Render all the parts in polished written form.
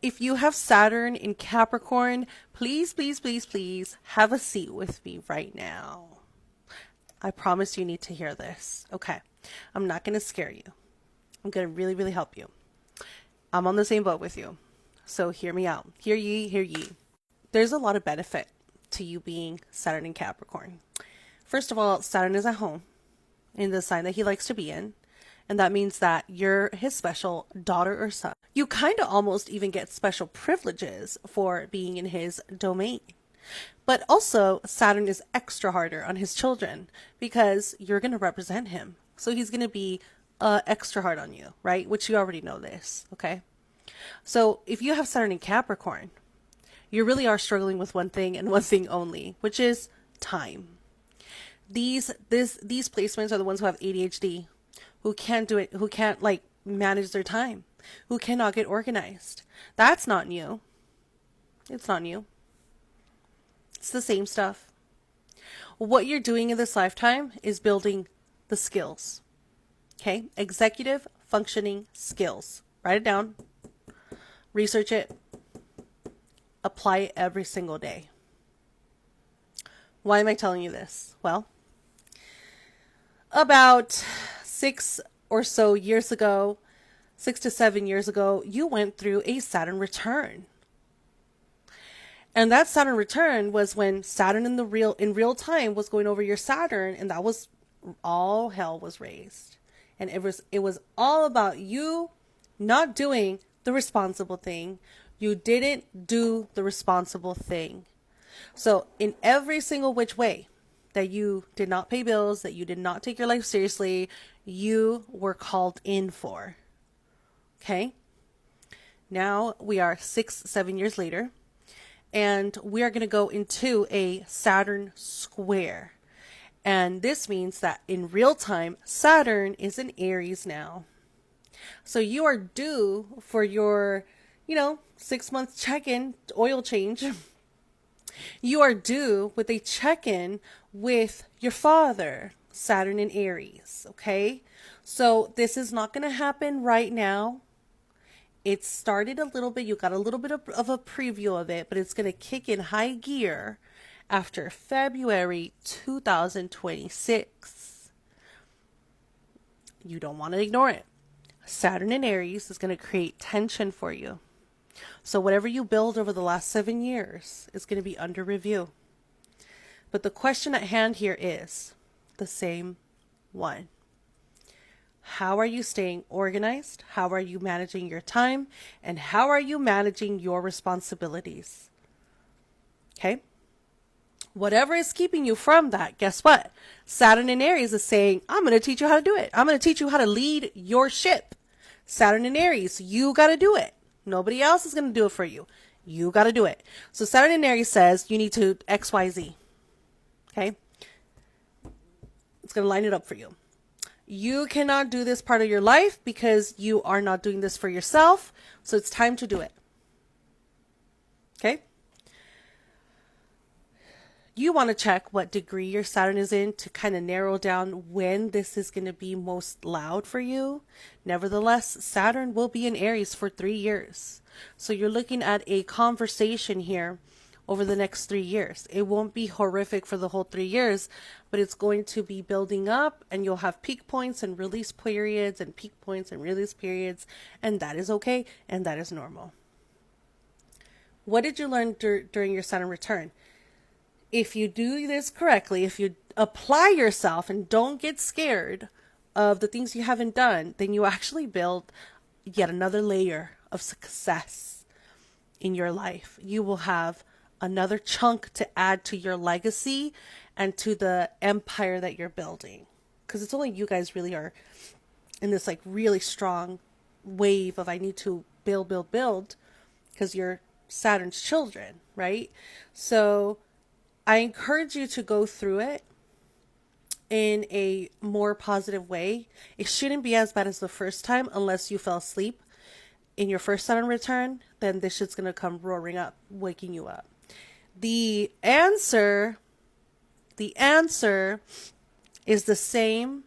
If you have Saturn in Capricorn, please, please, please, please have a seat with me right now. I promise you need to hear this. Okay. I'm not going to scare you. I'm going to really, really help you. I'm on the same boat with you. So hear me out. Hear ye, hear ye. There's a lot of benefit to you being Saturn in Capricorn. First of all, Saturn is at home in the sign that he likes to be in. And that means that you're his special daughter or son. You kind of almost even get special privileges for being in his domain. But also, Saturn is extra harder on his children because you're going to represent him. So he's going to be extra hard on you, right? Which you already know this, okay? So if you have Saturn in Capricorn, you really are struggling with one thing and one thing only, which is time. These placements are the ones who have ADHD, who can't do it, who can't like manage their time, who cannot get organized. That's not new. It's not new. It's the same stuff. What you're doing in this lifetime is building the skills. Okay? Executive functioning skills. Write it down. Research it. Apply it every single day. Why am I telling you this? Well, about 6 or so years ago, 6 to 7 years ago, you went through a Saturn return. And that Saturn return was when Saturn in real time was going over your Saturn, and that was all hell was raised. And it was all about you not doing the responsible thing. You didn't do the responsible thing. So in every single which way that you did not pay bills, that you did not take your life seriously, you were called in for. Okay? Now we are 6, 7 years later. And we are going to go into a Saturn square. And this means that in real time, Saturn is in Aries now. So you are due for your, 6-month check-in oil change. You are due with a check-in with your father, Saturn in Aries. Okay. So this is not going to happen right now. It started a little bit, you got a little bit of a preview of it, but it's going to kick in high gear after February 2026. You don't want to ignore it. Saturn in Aries is going to create tension for you. So whatever you build over the last 7 years is going to be under review. But the question at hand here is the same one. How are you staying organized? How are you managing your time? And how are you managing your responsibilities? Okay? Whatever is keeping you from that, guess what? Saturn in Aries is saying, I'm going to teach you how to do it. I'm going to teach you how to lead your ship. Saturn in Aries, you got to do it. Nobody else is going to do it for you. You got to do it. So Saturn in Aries says you need to XYZ. Okay? It's going to line it up for you. You cannot do this part of your life because you are not doing this for yourself. So it's time to do it. Okay? You want to check what degree your Saturn is in to kind of narrow down when this is going to be most loud for you. Nevertheless, Saturn will be in Aries for 3 years. So you're looking at a conversation here over the next 3 years. It won't be horrific for the whole 3 years, but it's going to be building up, and you'll have peak points and release periods and peak points and release periods, and that is okay, and that is normal. What did you learn during your Saturn return? If you do this correctly, if you apply yourself and don't get scared of the things you haven't done, then you actually build yet another layer of success in your life. You will have another chunk to add to your legacy and to the empire that you're building. Because it's only you guys really are in this like really strong wave of I need to build, because you're Saturn's children, right? So I encourage you to go through it in a more positive way. It shouldn't be as bad as the first time unless you fell asleep in your first Saturn return. Then this shit's going to come roaring up, waking you up. The answer is the same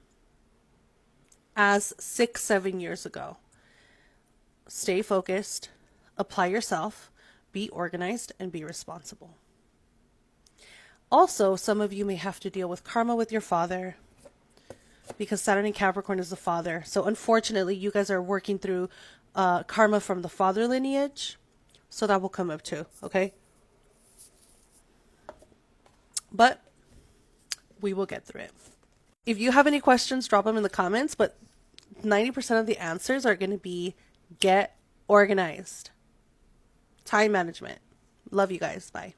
as 6, 7 years ago. Stay focused, apply yourself, be organized, and be responsible. Also, some of you may have to deal with karma with your father, because Saturn in Capricorn is the father. So unfortunately, you guys are working through karma from the father lineage. So that will come up too, okay? But we will get through it. If you have any questions, drop them in the comments. But 90% of the answers are going to be get organized. Time management. Love you guys. Bye.